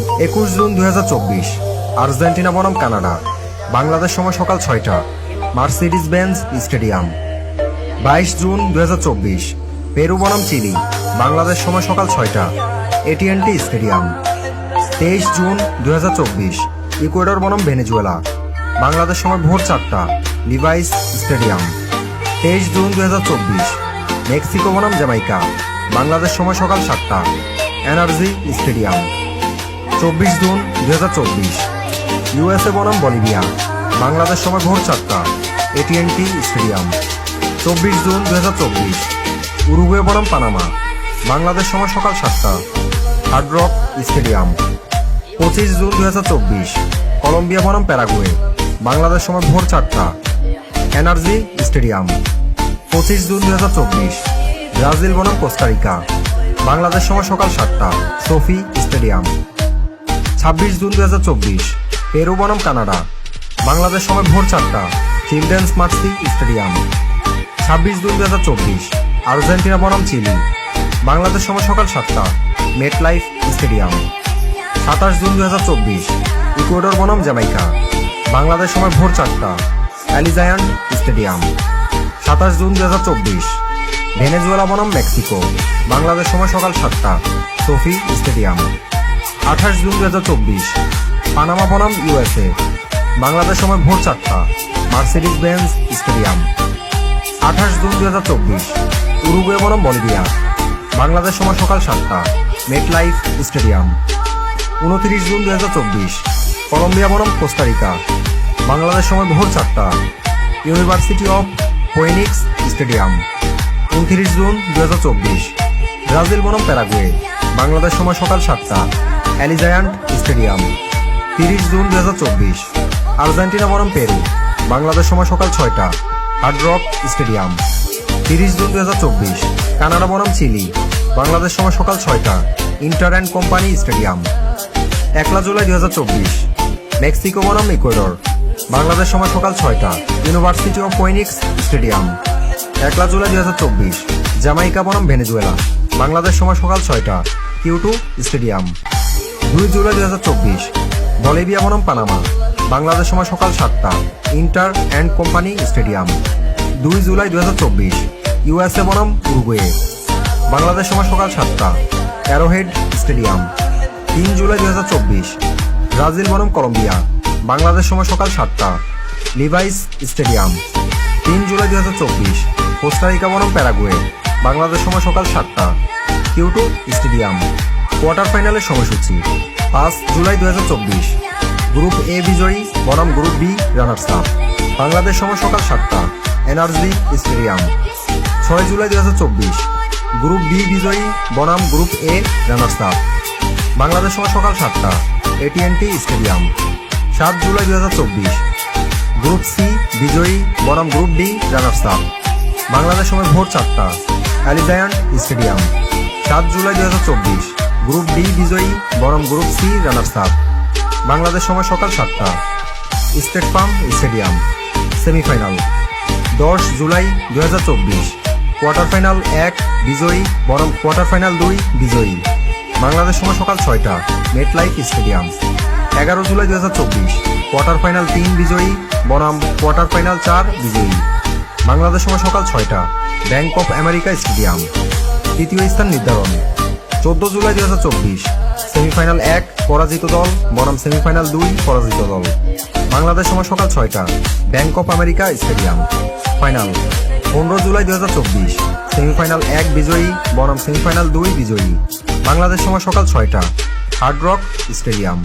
21 June 2024 Argentina বনাম Canada, Bangladesh সময় সকাল 6টা, Mercedes Benz stadium. 22 June 2024 Peru বনাম চিলি, বাংলাদেশ সময় সকাল 6টা, এটিএনটি স্টেডিয়াম। 23 জুন 2024 ইকুয়েডর বনাম ভেনেজুয়েলা, বাংলাদেশ সময় ভোর 4টা, লিভাইস স্টেডিয়াম। 23 জুন 2024 মেক্সিকো বনাম জ্যামাইকা, বাংলাদেশ সময় সকাল 7টা, এনার্জি স্টেডিয়াম। 24 জুন 2024 ইউএসএ বনাম বলিভিয়া, বাংলাদেশ সময় ভোর 4টা, এটিএনটি স্টেডিয়াম। 24 জুন 2024 উরুগুয়ে বনাম পানামা, বাংলাদেশ সময় সকাল 7টা, Hard Rock stadium. 25 June 2024 Colombia বনাম প্যারাগুয়ে, বাংলাদেশ সময় ভোর 4টা, এনার্জি স্টেডিয়াম। 25 জুন 2024 ব্রাজিল বনাম কোস্টারিকা, বাংলাদেশ সময় সকাল 7টা, সোফি স্টেডিয়াম। 26 জুন 2024 পেরু বনাম কানাডা, বাংলাদেশ সময় ভোর 4টা, Children's Mercy stadium. 26 June 2024 Argentina বনাম চিলি, বাংলাদেশ সময় সকাল 7টা, মেটলাইফ স্টেডিয়াম। 27 জুন 2024 ইকুয়েডর বনাম জ্যামাইকা, বাংলাদেশ সময় ভোর 4টা, অ্যালিজায়ান্ট স্টেডিয়াম। 27 জুন 2024 ভেনেজুয়েলা বনাম মেক্সিকো, বাংলাদেশ সময় সকাল 7টা, সোফি স্টেডিয়াম। 28 জুন 2024 পানামা বনাম ইউএসএ, বাংলাদেশ সময় ভোর 4টা, Mercedes Benz stadium. 28 June 2024 Uruguay বনাম বলিভিয়া, বাংলাদেশ সময় সকাল 7টা, মেটলাইফ স্টেডিয়াম। 29 জুন 2024 কলম্বিয়া বনাম কোস্টারিকা, বাংলাদেশ সময় ভোর 4টা, university of Phoenix stadium. 29 June 2024 Brazil বনাম প্যারাগুয়ে, বাংলাদেশ সময় সকাল 7টা, অ্যালিজায়ান্ট স্টেডিয়াম। 30 জুন 2024 আর্জেন্টিনা বনাম পেরু, বাংলাদেশ সময় সকাল 6টা, Hard Rock stadium. 30 June 2024 Canada বনাম চিলি, বাংলাদেশ সময় সকাল 6টা, Inter and company stadium. 1 July 2024 Mexico বনাম ইকুয়েডর, বাংলাদেশ সময় সকাল 6টা, university of Phoenix stadium. 1 July 2024 Jamaica বনাম ভেনেজুয়েলা, বাংলাদেশ সময় সকাল 6টা, কিউটু স্টেডিয়াম। 2 জুলাই 2024 বলিভিয়া বনাম পানামা, বাংলাদেশ সময় সকাল 7টা, Inter and company stadium. 2 July 2024 USA বনাম উরুগুয়ে, বাংলাদেশ সময় সকাল 7টা, অ্যারোহেড স্টেডিয়াম। 3 জুলাই 2024 ব্রাজিল বনাম কলম্বিয়া, বাংলাদেশ সময় সকাল 7টা, লিভাইস স্টেডিয়াম। 3 জুলাই 2024 কোস্টারিকা বনাম প্যারাগুয়ে, বাংলাদেশ সময় সকাল 7টা, কিউটু স্টেডিয়াম। কোয়ার্টার ফাইনালের সময়সূচি: 5 জুলাই 2024 গ্রুপ এ বিজয়ী বনাম group B runners up, Bangladesh সময় সকাল 7টা, energy stadium. 6 July 2024 group B বিজয়ী বনাম group A runners up, Bangladesh সময় সকাল 7টা, AT and T stadium. 7 July 2024 group C বিজয়ী বনাম group D runners up, Bangladesh সময় ভোর 4টা, Allegiant stadium. 7 July 2024 group D বিজয়ী বনাম group C runners up, Bangladesh সময় সকাল 7টা, State Farm stadium. Semifinal: 10 July 2024 quarter final 1 বিজয়ী বনাম কোয়ার্টার ফাইনাল 2 বিজয়ী, বাংলাদেশ সময় সকাল 6টা, MetLife stadium. 11 July 2024 quarter final 3 বিজয়ী বনাম কোয়ার্টার ফাইনাল 4 বিজয়ী, বাংলাদেশ সময় সকাল 6টা, ব্যাংক অফ আমেরিকা স্টেডিয়াম। তৃতীয় স্থান নির্ধারণ: 14 জুলাই 2024 সেমিফাইনাল 1 পরাজিত দল বনাম সেমিফাইনাল 2 পরাজিত দল, বাংলাদেশ সময় সকাল 6টা, Bank of America stadium. Final: 15 July 2024 semifinal 1 বিজয়ী বনাম সেমিফাইনাল 2 বিজয়ী, বাংলাদেশ সময় সকাল 6টা, হার্ড রক স্টেডিয়াম।